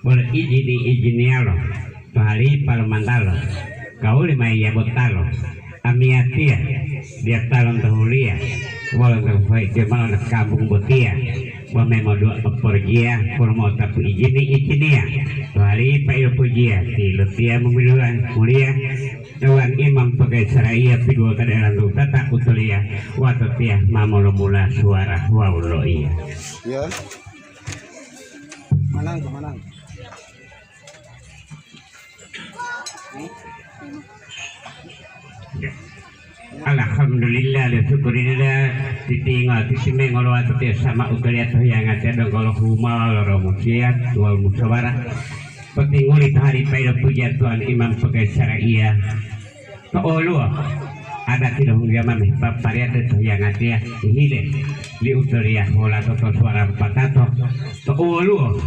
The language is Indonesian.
boleh izini pahali palmantalo kau lima ya botalo amiatia dia talon tahulia boleh ngefai dia malah kampung botia wa memo dua pepergia formo tapu izinia pahali pa pujia ti lutia memiluan mulia Dewan Imam pakai seraya pidua kedaerah tata utulia watotia mamolo mula suara waulo iya Ya. Manang. Alhamdulillah syukurillah titinggal tisimeng olo atotia sama utulia yang ada dong kalau humal romusiat wal musyawarah petinguli hari pada puja Tuhan Imam pakai seraya Kaulu ada tidak menggama nih paparia itu yang ada hile li utulia hola toto suara patato kaulu